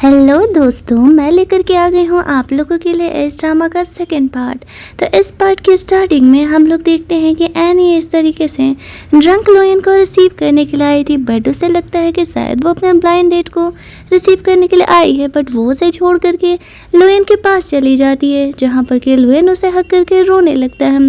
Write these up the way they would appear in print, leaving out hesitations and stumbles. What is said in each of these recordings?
Hello दोस्तों, मैं लेकर के आ गई हूँ आप लोगों के लिए इस ड्रामा का सेकंड पार्ट। तो इस पार्ट की स्टार्टिंग में हम लोग देखते हैं कि एनी इस तरीके से ड्रंक लोयन को रिसीव करने के लिए आई थी, बट उसे लगता है कि शायद वो अपने ब्लाइंड डेट को रिसीव करने के लिए आई है, बट वो उसे छोड़ करके लोयन के पास चली जाती है, जहाँ पर कि लोयन उसे हक करके रोने लगता है।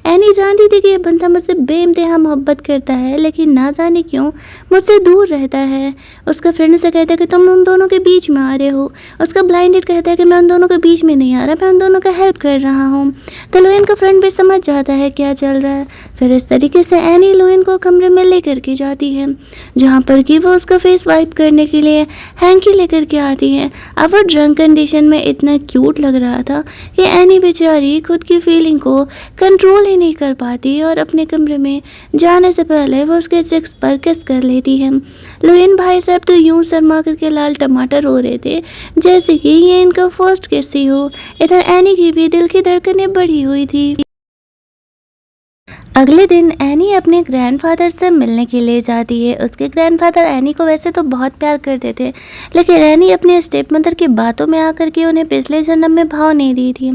एनी जानती थी कि ये बंदा मुझसे बेइंतहा मोहब्बत करता है, लेकिन ना जाने क्यों मुझसे दूर रहता है। उसका फ्रेंड उसे कहता है कि तुम उन दोनों के बीच में आ रहे हो। उसका ब्लाइंडेड कहता है कि मैं उन दोनों के बीच में नहीं आ रहा, मैं उन दोनों का हेल्प कर रहा हूँ। तो लोयन का फ्रेंड भी समझ जाता है क्या चल रहा है। फिर इस तरीके से एनी लोयन को कमरे में लेकर के जाती है, जहाँ पर कि वो उसका फेस वाइप करने के लिए हैंकी लेकर के आती है। अब वो ड्रंक कंडीशन में इतना क्यूट लग रहा था कि एनी बेचारी खुद की फीलिंग को कंट्रोल ही नहीं कर पाती और अपने कमरे में जाने से पहले वो उसके चिक्स पर किस कर लेती है। लोयन भाई साहब तो यूं शर्मा करके लाल टमाटर हो रहे थे जैसे कि ये इनका फर्स्ट किस ही हो। इधर एनी की भी दिल की धड़कनें बढ़ी हुई थी। अगले दिन एनी अपने ग्रैंडफादर से मिलने के लिए जाती है। उसके ग्रैंडफादर एनी को वैसे तो बहुत प्यार करते थे, लेकिन एनी अपने स्टेप मदर की बातों में आकर के उन्हें पिछले जन्म में भाव नहीं दी थी।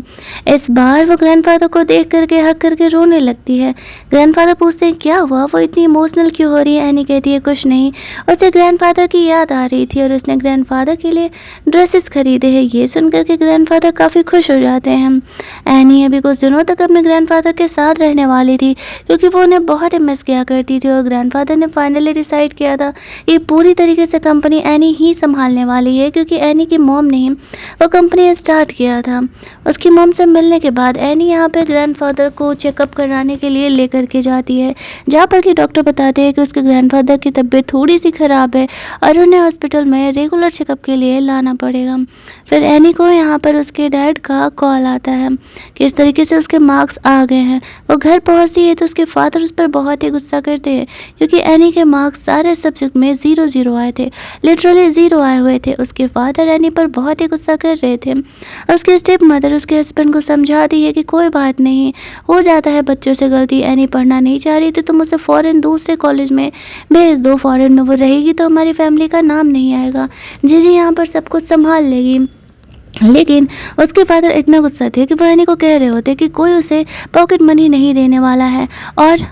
इस बार वो ग्रैंडफादर को देख करके हक करके रोने लगती है। ग्रैंडफादर पूछते हैं क्या हुआ, वो इतनी इमोशनल क्यों हो रही है। एनी कहती है कुछ नहीं, उसे ग्रैंडफादर की याद आ रही थी और उसने ग्रैंडफादर के लिए ड्रेसेस खरीदे हैं। ये सुनकर के ग्रैंडफादर काफ़ी खुश हो जाते हैं। एनी अभी कुछ दिनों तक अपने ग्रैंडफादर के साथ रहने वाली थी, क्योंकि वो उन्हें बहुत ही मिस किया करती थी और ग्रैंडफादर ने फाइनली डिसाइड किया था कि पूरी तरीके से कंपनी एनी ही संभालने वाली है, क्योंकि एनी की मॉम ने ही वो कंपनी स्टार्ट किया था। उसकी मॉम से मिलने के बाद एनी यहाँ पे ग्रैंडफादर को चेकअप कराने के लिए लेकर के जाती है, जहाँ पर कि डॉक्टर बताते हैं कि उसके ग्रैंडफादर की तबीयत थोड़ी सी ख़राब है और उन्हें हॉस्पिटल में रेगुलर चेकअप के लिए लाना पड़ेगा। फिर एनी को यहाँ पर उसके डैड का कॉल आता है कि इस तरीके से उसके मार्क्स आ गए हैं। वो घर पहुँचती है तो उसके फादर उस पर बहुत ही गुस्सा करते हैं, क्योंकि एनी के मार्क्स सारे सब्जेक्ट में 0 आए थे, लिटरली 0 आए हुए थे। उसके फादर एनी पर बहुत ही गुस्सा कर रहे थे। उसके स्टेप मदर उसके हस्बैंड को समझाती है कि कोई बात नहीं, हो जाता है बच्चों से गलती। एनी पढ़ना नहीं चाह रही थी, तुम उसे फ़ॉरेन दूसरे कॉलेज में भेज दो, फ़ॉरेन में वो रहेगी तो हमारी फैमिली का नाम नहीं आएगा, जीजी यहाँ पर सब कुछ संभाल लेगी। लेकिन उसके फादर इतना गुस्सा थे कि वो एनी को कह रहे होते कि कोई उसे पॉकेट मनी नहीं देने वाला है और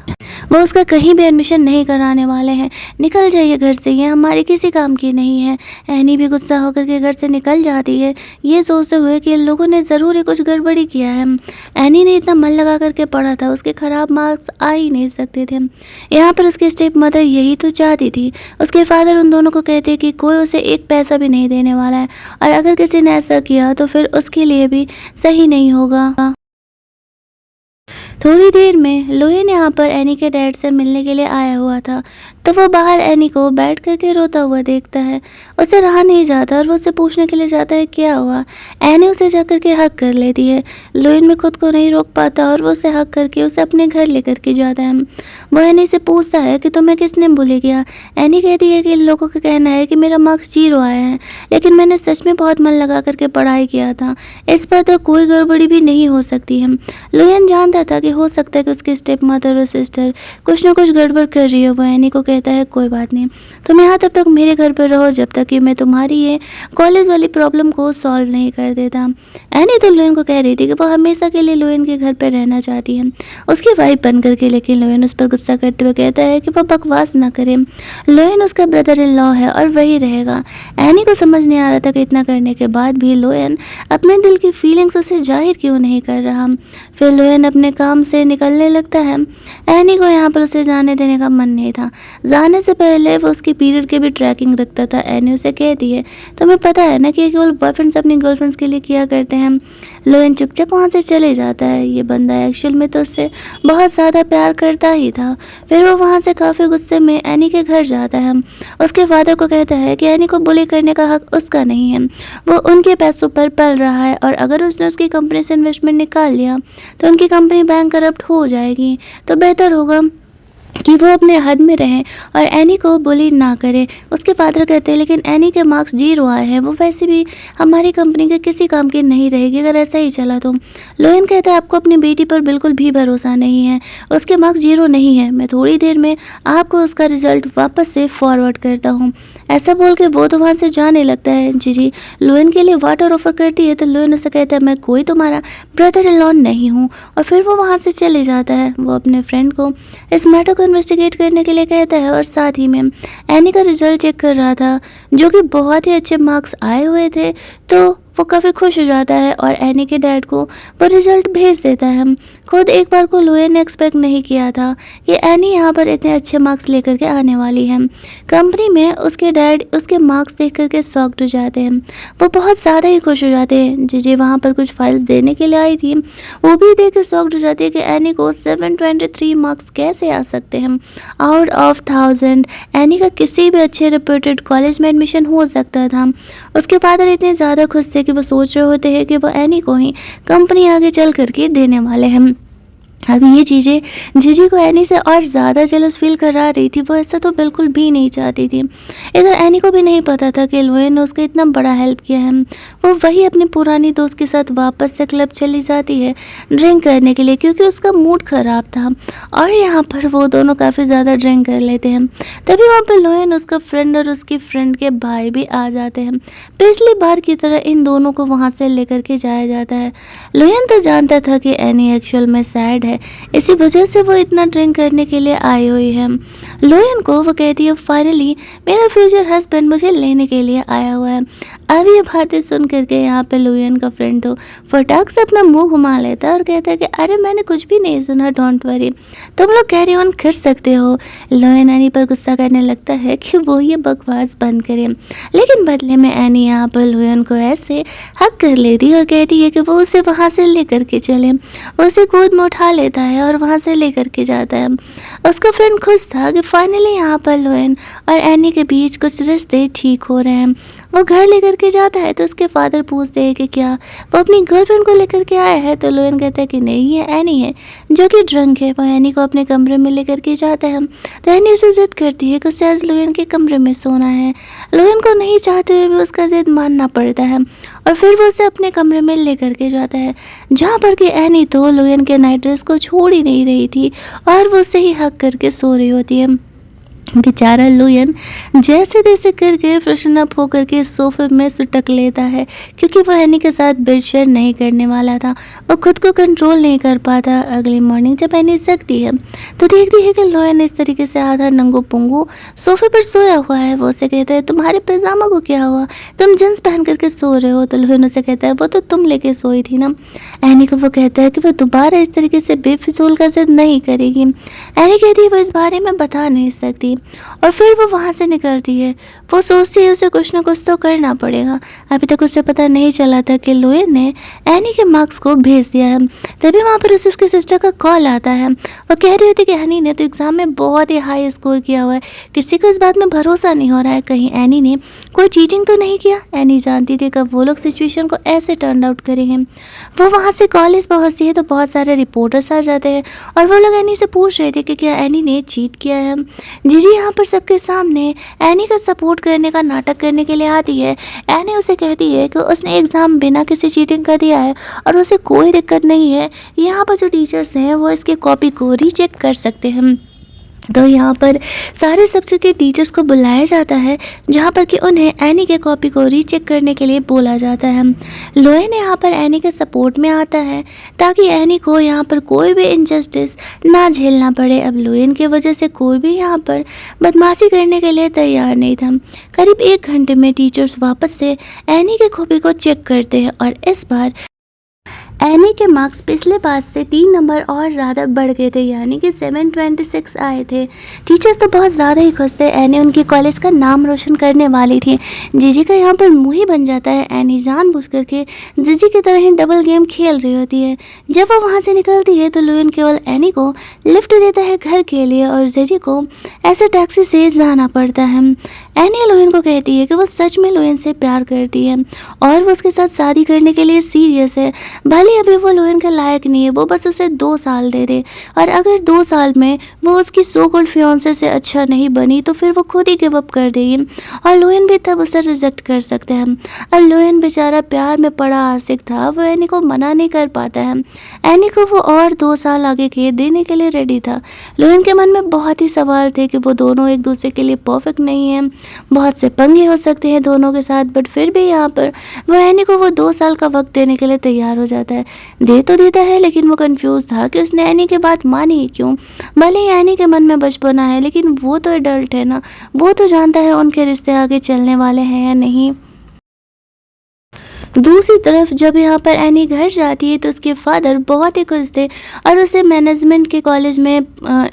वो उसका कहीं भी एडमिशन नहीं कराने वाले हैं। निकल जाइए घर से, ये हमारी किसी काम की नहीं है। एनी भी गुस्सा होकर के घर से निकल जाती है, ये सोचते हुए कि इन लोगों ने ज़रूर ही कुछ गड़बड़ी किया है। एनी ने इतना मन लगा करके पढ़ा था, उसके ख़राब मार्क्स आ ही नहीं सकते थे। यहाँ पर उसकी स्टेप मदर यही तो चाहती थी। उसके फादर उन दोनों को कहते हैं कि कोई उसे एक पैसा भी नहीं देने वाला है, और अगर किसी ने ऐसा किया तो फिर उसके लिए भी सही नहीं होगा। थोड़ी देर में लोयन यहाँ पर एनी के डैड से मिलने के लिए आया हुआ था, तो वो बाहर एनी को बैठ करके रोता हुआ देखता है। उसे रहा नहीं जाता और वो उसे पूछने के लिए जाता है क्या हुआ। एनी उसे जाकर के हक कर लेती है। लोयन भी खुद को नहीं रोक पाता और वो उसे हक करके उसे अपने घर लेकर के जाता है। वो एनी से पूछता है कि तुम्हें किसने भूल गया। एनी कहती है कि इन लोगों का कहना है कि मेरा मार्क्स 0 आया है, लेकिन मैंने सच में बहुत मन लगा करके पढ़ाई किया था, इस पर तो कोई गड़बड़ी भी नहीं हो सकती है। लोयन जानता था कि हो सकता है कि उसके स्टेप मदर और सिस्टर कुछ ना कुछ गड़बड़ कर रही हो। वो एनी को कहता है कोई बात नहीं, तुम यहाँ तब तक मेरे घर पर रहो जब तक कि मैं तुम्हारी ये कॉलेज वाली प्रॉब्लम को सॉल्व नहीं कर देता। एनी तो लोयन को कह रही थी कि वो हमेशा के लिए लोयन के घर पर रहना चाहती है, उसकी वाइफ बन करके, लेकिन लोयन उस पर गुस्सा करते हुए कहता है कि वो बकवास ना करे, लोयन उसका ब्रदर इन लॉ है और वही रहेगा। एनी को समझ नहीं आ रहा था कि इतना करने के बाद भी लोयन अपने दिल की फीलिंग्स उसे जाहिर क्यों नहीं कर रहा। फिर लोयन अपने काम से निकलने लगता है। एनी को यहाँ पर उसे जाने देने का मन नहीं था। जाने से पहले वो उसकी पीरियड की भी ट्रैकिंग रखता था। एनी उसे कहती है तुम्हें पता है ना कि केवल बॉयफ्रेंड्स अपनी गर्लफ्रेंड्स के लिए किया करते हैं। लोयन चुपचाप वहाँ से चले जाता है। ये बंदा एक्चुअल में तो उससे बहुत ज़्यादा प्यार करता ही था। फिर वो वहाँ से काफ़ी गुस्से में एनी के घर जाता है। उसके फादर को कहता है कि एनी को बुली करने का हक उसका नहीं है, वो उनके पैसों पर पल रहा है और अगर उसने उसकी कंपनी से इन्वेस्टमेंट निकाल लिया तो उनकी कंपनी बैंक करप्ट हो जाएगी, तो बेहतर होगा कि वो अपने हद में रहें और एनी को बुली ना करें। उसके फादर कहते हैं लेकिन एनी के मार्क्स 0 आए हैं, वो वैसे भी हमारी कंपनी के किसी काम की नहीं रहेगी अगर ऐसा ही चला तो। लोयन कहता है आपको अपनी बेटी पर बिल्कुल भी भरोसा नहीं है, उसके मार्क्स 0 नहीं है, मैं थोड़ी देर में आपको उसका रिजल्ट वापस से फॉरवर्ड करता हूँ। ऐसा बोल के वो तो वहाँ से जाने लगता है। जीजी लोयन के लिए वाटर ऑफर करती है तो लोयन उसे कहता है मैं कोई तुम्हारा ब्रदर इन लॉ नहीं हूँ, और फिर वो वहाँ से चले जाता है। वो अपने फ्रेंड को इस मैटर को इन्वेस्टिगेट करने के लिए कहता है और साथ ही में एनी का रिजल्ट चेक कर रहा था जो कि बहुत ही अच्छे मार्क्स आए हुए थे, तो वो काफ़ी खुश हो जाता है और एनी के डैड को वो रिजल्ट भेज देता है। खुद एक बार को लोयन ने एक्सपेक्ट नहीं किया था कि एनी यहाँ पर इतने अच्छे मार्क्स लेकर के आने वाली है। कंपनी में उसके डैड उसके मार्क्स देख करके शॉक्ड हो जाते हैं, वो बहुत ज़्यादा ही खुश हो जाते हैं। जीजी वहाँ पर कुछ फाइल्स देने के लिए आई थी, वो भी देख के शॉक्ड हो जाती है कि एनी को 723 मार्क्स कैसे आ सकते हैं आउट ऑफ 1000। एनी का किसी भी अच्छे रेप्यूटेड कॉलेज में एडमिशन हो सकता था। उसके फादर इतने ज़्यादा खुश थे कि वो सोच रहे होते हैं कि वो एनी को ही कंपनी आगे चल करके देने वाले हैं। अब ये चीज़ें जीजी को एनी से और ज़्यादा जेलस फील करा रही थी, वो ऐसा तो बिल्कुल भी नहीं चाहती थी। इधर एनी को भी नहीं पता था कि लोयन ने उसको इतना बड़ा हेल्प किया है। वो वही अपनी पुरानी दोस्त के साथ वापस से क्लब चली जाती है ड्रिंक करने के लिए क्योंकि उसका मूड ख़राब था, और यहाँ पर वो दोनों काफ़ी ज़्यादा ड्रिंक कर लेते हैं। तभी वहाँ पर लोयन, उसका फ्रेंड और उसकी फ्रेंड के भाई भी आ जाते हैं। पिछली बार की तरह इन दोनों को वहाँ से लेकर के जाया जाता है। लोयन तो जानता था कि एनी एक्चुअल में सैड है, इसी वजह से वो इतना ड्रिंक करने के लिए आई हुई है। लोयन को वो कहती है फाइनली मेरा फ्यूचर हस्बैंड मुझे लेने के लिए आया हुआ है। अब ये बातें सुन करके यहाँ पे लोयन का फ्रेंड तो फटाक से अपना मुंह घुमा लेता है और कहता है कि अरे मैंने कुछ भी नहीं सुना, डोंट वरी, तुम लोग कैरी ऑन कर सकते हो। लोयन एनी पर गुस्सा करने लगता है कि वो ये बकवास बंद करे, लेकिन बदले में एनी यहाँ पर लोयन को ऐसे हक कर लेती और कहती है कि वो उसे वहाँ से लेकर के चले। वो उसे गोद में उठा लेता है और वहाँ से लेकर के जाता है। उसका फ्रेंड खुश था कि फाइनली यहाँ पर लोयन और एनी के बीच कुछ रिश्ते ठीक हो रहे हैं। वो घर लेकर के जाता है तो उसके फादर पूछते हैं कि क्या वो अपनी गर्लफ्रेंड को लेकर के आया है, तो लोयन कहता है कि नहीं, ये एनी है जो कि ड्रंक है। वो एनी को अपने कमरे में लेकर के जाता है तो एनी उसे जिद करती है कि उसे आज लोयन के कमरे में सोना है। लोयन को नहीं चाहते हुए भी उसका जिद मानना पड़ता है और फिर वो उसे अपने कमरे में लेकर के जाता है, जहाँ पर कि एनी तो लोयन के नाइट ड्रेस को छोड़ ही नहीं रही थी और वो उसे ही हक करके सो रही होती है। बेचारा लोयन जैसे तैसे करके फ्रेशन अप होकर के सोफे में सुटक लेता है क्योंकि वो एनी के साथ बेड शेयर नहीं करने वाला था। वो खुद को कंट्रोल नहीं कर पाता। अगली मॉर्निंग जब एनी जगती है तो देखती है कि लोयन इस तरीके से आधा नंगो पुंगो सोफे पर सोया हुआ है। वो उसे कहता है तुम्हारे पैजामा को क्या हुआ, तुम जींस पहन करके सो रहे हो। तो लोयन उसे कहता है वो तो तुम लेके सोई थी ना। एनी को वो कहता है कि वो दोबारा इस तरीके से बेफिजूल का जिद नहीं करेगी। एनी कहती है वो इस बारे में बता नहीं सकती और फिर वो वहाँ से निकलती है। वो सोचती है उसे कुछ ना कुछ तो करना पड़ेगा। अभी तक उसे पता नहीं चला था कि लोयन ने एनी के मार्क्स को भेज दिया है। तभी वहाँ पर उसे उसकी सिस्टर का कॉल आता है। वो कह रही होती कि हनी ने तो एग्ज़ाम में बहुत ही हाई स्कोर किया हुआ है, किसी को इस बात में भरोसा नहीं हो रहा है, कहीं एनी ने कोई चीटिंग तो नहीं किया। एनी जानती थी कब वो लोग सिचुएशन को ऐसे टर्न आउट करेंगे। वो वहाँ से कॉलेज पहुँचती है तो बहुत सारे रिपोर्टर्स आ जाते हैं और वो लोग एनी से पूछ रहे थे कि क्या एनी ने चीट किया है। जीजी यहाँ पर सबके सामने एनी का सपोर्ट करने का नाटक करने के लिए आती है। एनी उसे कहती है कि उसने एग्ज़ाम बिना किसी चीटिंग का दिया है और उसे कोई दिक्कत नहीं है, यहाँ पर जो टीचर्स हैं वो इसके कॉपी को रीचेक कर सकते हैं। तो यहाँ पर सारे सब्जेक्ट के टीचर्स को बुलाया जाता है जहाँ पर कि उन्हें एनी के कॉपी को रीचेक करने के लिए बोला जाता है। लोयन यहाँ पर एनी के सपोर्ट में आता है ताकि एनी को यहाँ पर कोई भी इनजस्टिस ना झेलना पड़े। अब लोयन की वजह से कोई भी यहाँ पर बदमाशी करने के लिए तैयार नहीं था। करीब 1 घंटे में टीचर्स वापस से एनी के कॉपी को चेक करते हैं और इस बार एनी के मार्क्स पिछले बार से 3 नंबर और ज़्यादा बढ़ गए थे, यानी कि 726 आए थे। टीचर्स तो बहुत ज़्यादा ही खुश थे। एनी उनके कॉलेज का नाम रोशन करने वाली थी। जीजी का यहाँ पर मुँह ही बन जाता है। एनी जानबूझ करके जीजी की तरह ही डबल गेम खेल रही होती है। जब वो वहाँ से निकलती है तो लोयन केवल एनी को लिफ्ट देता है घर के लिए और जीजी को ऐसे टैक्सी से जाना पड़ता है। एनी लोयन को कहती है कि वो सच में लोयन से प्यार करती है और वो उसके साथ शादी करने के लिए सीरियस है। भले भले अभी वो लोयन के लायक नहीं है, वो बस उसे 2 साल दे दे, और अगर 2 साल में वो उसकी सो कॉल्ड फियांसे से अच्छा नहीं बनी तो फिर वो खुद ही गिव अप कर देगी और लोयन भी तब उसे रिजेक्ट कर सकते हैं। और लोयन बेचारा प्यार में पड़ा आशिक था, वो एनी को मना नहीं कर पाता है। एनी को वो और 2 साल आगे के देने के लिए रेडी था। लोयन के मन में बहुत ही सवाल थे कि वो दोनों एक दूसरे के लिए परफेक्ट नहीं है, बहुत से पंगे हो सकते हैं दोनों के साथ, बट फिर भी यहाँ पर वो एनी को वो 2 साल का वक्त देने के लिए तैयार हो जाता है। दे तो देता है, लेकिन वो कंफ्यूज था कि उसने एनी की बात मानी ही क्यों। भले ही एनी के मन में बचपना है, लेकिन वो तो एडल्ट है ना, वो तो जानता है उनके रिश्ते आगे चलने वाले हैं या नहीं। दूसरी तरफ जब यहाँ पर एनी घर जाती है तो उसके फादर बहुत ही खुश थे और उसे मैनेजमेंट के कॉलेज में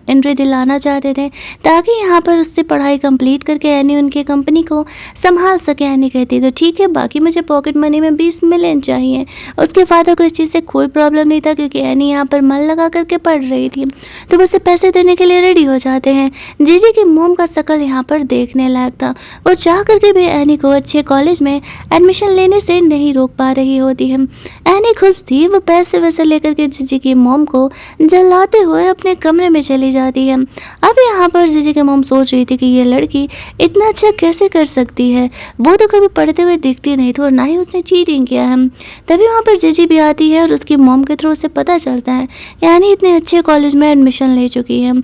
एंट्री दिलाना चाहते थे, ताकि यहाँ पर उससे पढ़ाई कंप्लीट करके एनी उनके कंपनी को संभाल सके। एनी कहती तो ठीक है, बाकी मुझे पॉकेट मनी में 20 मिलियन चाहिए। उसके फादर को इस चीज़ से कोई प्रॉब्लम नहीं था, क्योंकि एनी यहाँ पर मन लगा करके पढ़ रही थी, तो वो उसे पैसे देने के लिए रेडी हो जाते हैं। जीजी की मोम का शकल यहाँ पर देखने लायक था, वो चाह करके भी एनी को अच्छे कॉलेज में एडमिशन लेने से नहीं रोक पा रही होती है। एनी खुश थी, वो पैसे वैसे लेकर के जीजी की मोम को जलाते हुए अपने कमरे में चली जाती है। अब यहाँ पर जीजी की मोम सोच रही थी कि ये लड़की इतना अच्छा कैसे कर सकती है, वो तो कभी पढ़ते हुए दिखती नहीं थी और ना ही उसने चीटिंग किया है। तभी वहाँ पर जीजी भी आती है और उसकी मोम के थ्रू उसे पता चलता है यानी इतने अच्छे कॉलेज में एडमिशन ले चुकी है।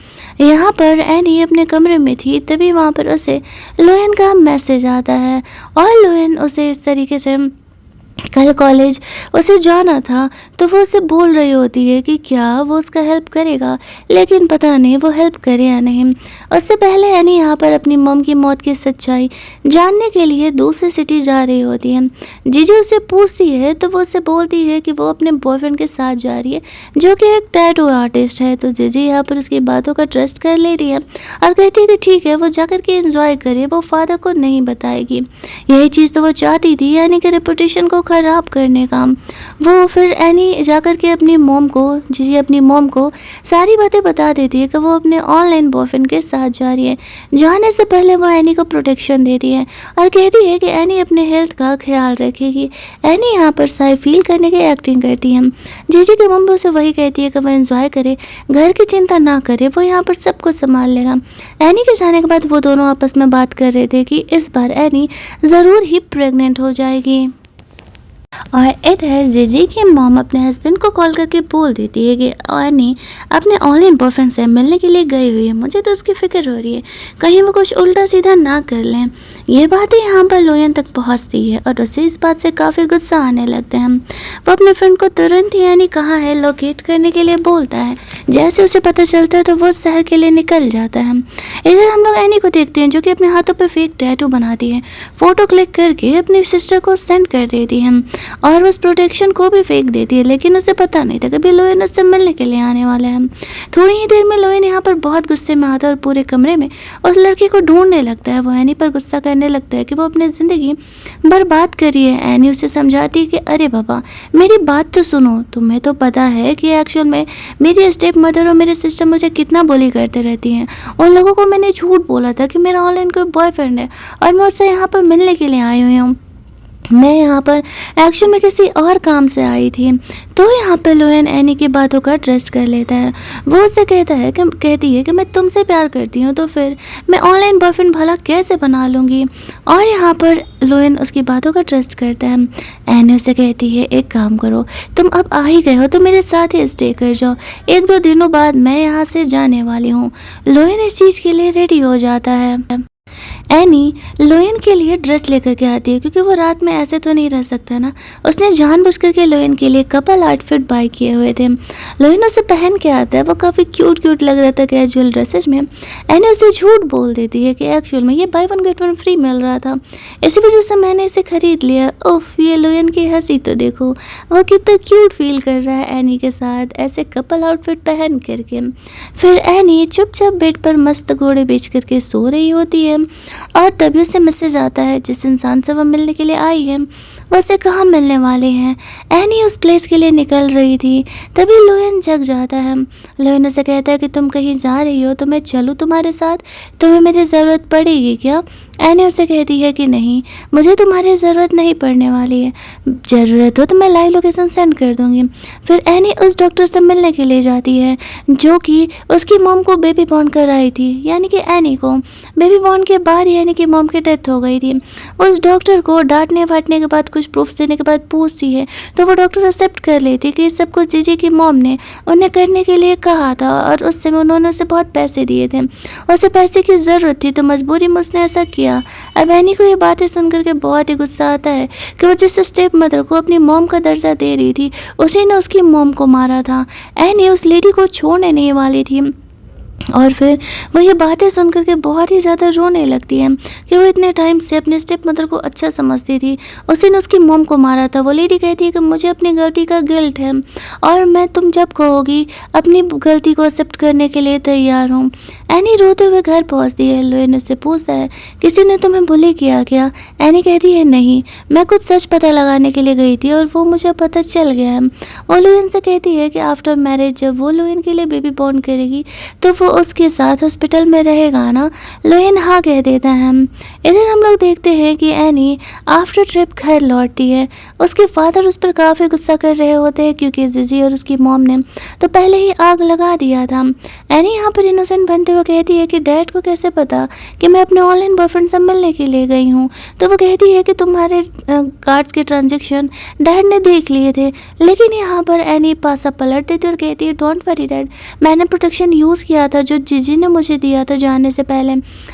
यहाँ पर एनी अपने कमरे में थी, तभी वहाँ पर उसे लोयन का मैसेज आता है और लोयन उसे इस तरीके से कल कॉलेज उसे जाना था, तो वो उसे बोल रही होती है कि क्या वो उसका हेल्प करेगा, लेकिन पता नहीं वो हेल्प करे या नहीं। उससे पहले एनी यहाँ पर अपनी मम की मौत की सच्चाई जानने के लिए दूसरी सिटी जा रही होती है। जीजी उसे पूछती है तो वो उसे बोलती है कि वो अपने बॉयफ्रेंड के साथ जा रही है, जो कि एक टैटू आर्टिस्ट है। तो जीजी यहाँ पर उसकी बातों का ट्रस्ट कर लेती है और कहती है कि ठीक है, वो जाकर के एंजॉय करे, वो फादर को नहीं बताएगी। यही चीज़ तो वो चाहती थी, यानी कि रेपुटेशन को ख़राब करने का। वो फिर एनी जाकर के अपनी मोम को, जीजी अपनी मोम को सारी बातें बता देती है कि वो अपने ऑनलाइन बॉयफ्रेंड के साथ जा रही है। जाने से पहले वो एनी को प्रोटेक्शन देती है और कहती है कि एनी अपने हेल्थ का ख्याल रखेगी। एनी यहाँ पर साई फील करने की एक्टिंग करती है। जीजी की मम्मी उसे वही कहती है कि वो एंजॉय करे, घर की चिंता ना करे, वो यहाँ पर सब कुछ संभाल लेगा। एनी के जाने के बाद वो दोनों आपस में बात कर रहे थे कि इस बार एनी ज़रूर ही प्रेग्नेंट हो जाएगी। और इधर जीजी की मॉम अपने हस्बैंड को कॉल करके बोल देती है कि एनी अपने ऑनलाइन बॉयफ्रेंड से मिलने के लिए गई हुई है, मुझे तो उसकी फिक्र हो रही है, कहीं वो कुछ उल्टा सीधा ना कर लें। ये बातें यहाँ पर लोयन तक पहुँचती है और उसे इस बात से काफ़ी गुस्सा आने लगता है। वो अपने फ्रेंड को तुरंत ही एनी कहाँ है लोकेट करने के लिए बोलता है। जैसे उसे पता चलता है तो वो शहर के लिए निकल जाता है। इधर हम लोग एनी को देखते हैं, जो कि अपने हाथों पर फेक टैटू बनाती है, फ़ोटो क्लिक करके अपनी सिस्टर को सेंड कर देती है और उस प्रोटेक्शन को भी फेंक देती है, लेकिन उसे पता नहीं था कि अभी लोयन उससे मिलने के लिए आने वाला है। थोड़ी ही देर में लोयन यहाँ पर बहुत गुस्से में आता है और पूरे कमरे में उस लड़की को ढूंढने लगता है। वो एनी पर गुस्सा करने लगता है कि वो अपनी ज़िंदगी बर्बाद करी है। एनी उसे समझाती है कि अरे बाबा, मेरी बात तो सुनो, तुम्हें तो पता है कि एक्चुअल में मेरी स्टेप मदर और मेरे सिस्टर मुझे कितना बुली करते रहती हैं। उन लोगों को मैंने झूठ बोला था कि मेरा ऑनलाइन कोई बॉयफ्रेंड है और मैं उससे यहाँ पर मिलने के लिए आई हुई हूँ। मैं यहाँ पर एक्चुअल में किसी और काम से आई थी। तो यहाँ पे लोयन एनी की बातों का ट्रस्ट कर लेता है। वो उससे कहती है कि मैं तुमसे प्यार करती हूँ, तो फिर मैं ऑनलाइन बॉयफ्रेंड भला कैसे बना लूँगी। और यहाँ पर लोयन उसकी बातों का ट्रस्ट करता है। एनी उसे कहती है एक काम करो, तुम अब आ ही गए हो तो मेरे साथ ही स्टे कर जाओ, 1-2 दिनों बाद मैं यहाँ से जाने वाली हूँ। लोयन इस चीज़ के लिए रेडी हो जाता है। एनी लोयन के लिए ड्रेस लेकर के आती है, क्योंकि वो रात में ऐसे तो नहीं रह सकता ना। उसने जानबूझ करके लोयन के लिए कपल आउटफिट बाय किए हुए थे। लोयन उसे पहन के आता है, वो काफ़ी क्यूट लग रहा था कैजुअल ड्रेसेस में। एनी उसे झूठ बोल देती है कि एक्चुअल में ये बाय 1 गेट 1 फ्री मिल रहा था, इसी वजह से मैंने इसे खरीद लिया। उफ, ये लोयन की हंसी तो देखो, वो कितना क्यूट फील कर रहा है एनी के साथ ऐसे कपल आउटफिट पहन करके। फिर एनी चुपचाप बेड पर मस्त घोड़े बेच करके सो रही होती है और तभी उसे मैसेज आता है जिस इंसान से वह मिलने के लिए आई है वो उसे कहाँ मिलने वाले हैं। एनी उस प्लेस के लिए निकल रही थी, तभी लोयन जग जाता है। लोयन उसे कहता है कि तुम कहीं जा रही हो तो मैं चलूँ तुम्हारे साथ, तुम्हें मेरी ज़रूरत पड़ेगी क्या। एनी उससे कहती है कि नहीं, मुझे तुम्हारी ज़रूरत नहीं पड़ने वाली है, ज़रूरत हो तो मैं लाइव लोकेशन सेंड कर दूँगी। फिर एनी उस डॉक्टर से मिलने के लिए जाती है जो कि उसकी मॉम को बेबी बॉर्न कराई थी, यानी कि एनी को बेबी बॉर्न के बाद यानी कि मॉम की डेथ हो गई थी। उस डॉक्टर को डांटने वाटने के बाद, कुछ प्रूफ देने के बाद पूछती है तो वो डॉक्टर एक्सेप्ट कर लेती कि इस सब कुछ जीजी की मॉम ने उन्हें करने के लिए कहा था और उस समय उन्होंने उसे बहुत पैसे दिए थे, उसे पैसे की ज़रूरत थी तो मजबूरी में उसने ऐसा किया। अब एनी को ये बातें सुन करके बहुत ही गुस्सा आता है कि वो जिस स्टेप मदर को अपनी मॉम का दर्जा दे रही थी उसी ने उसकी मॉम को मारा था। एनी उस लेडी को छोड़ने नहीं वाली थी और फिर वो ये बातें सुन करके बहुत ही ज़्यादा रोने लगती है कि वो इतने टाइम से अपने स्टेप मदर को अच्छा समझती थी, उसी ने उसकी मॉम को मारा था। वो लेडी कहती है कि मुझे अपनी गलती का गिल्ट है और मैं तुम जब कहोगी अपनी गलती को एक्सेप्ट करने के लिए तैयार हूँ। एनी रोते हुए घर पहुँचती है। लोएन उससे पूछता है किसी ने तुम्हें बुली किया क्या? एनी कहती है नहीं, मैं कुछ सच पता लगाने के लिए गई थी और वो मुझे पता चल गया है। वो लोएन से कहती है कि आफ्टर मैरिज जब वो लोएन के लिए बेबी बॉर्न करेगी तो वो उसके साथ हॉस्पिटल में रहेगा ना? लोएन हाँ कह देता है। इधर हम लोग देखते हैं कि एनी आफ्टर ट्रिप घर लौटती है। उसके फादर उस पर काफ़ी गुस्सा कर रहे होते हैं क्योंकि जीजी और उसकी मॉम ने तो पहले ही आग लगा दिया था। एनी यहाँ पर इनोसेंट बनते हुए कहती है कि डैड को कैसे पता कि मैं अपने ऑनलाइन बॉयफ्रेंड से मिलने के लिए गई हूँ? तो वो कहती है कि तुम्हारे कार्ड्स के ट्रांजेक्शन डैड ने देख लिए थे। लेकिन यहाँ पर एनी पासा पलट देती और कहती है डोंट वरी डैड, मैंने प्रोटेक्शन यूज़ किया था जो जीजी ने मुझे दिया था जाने से पहले।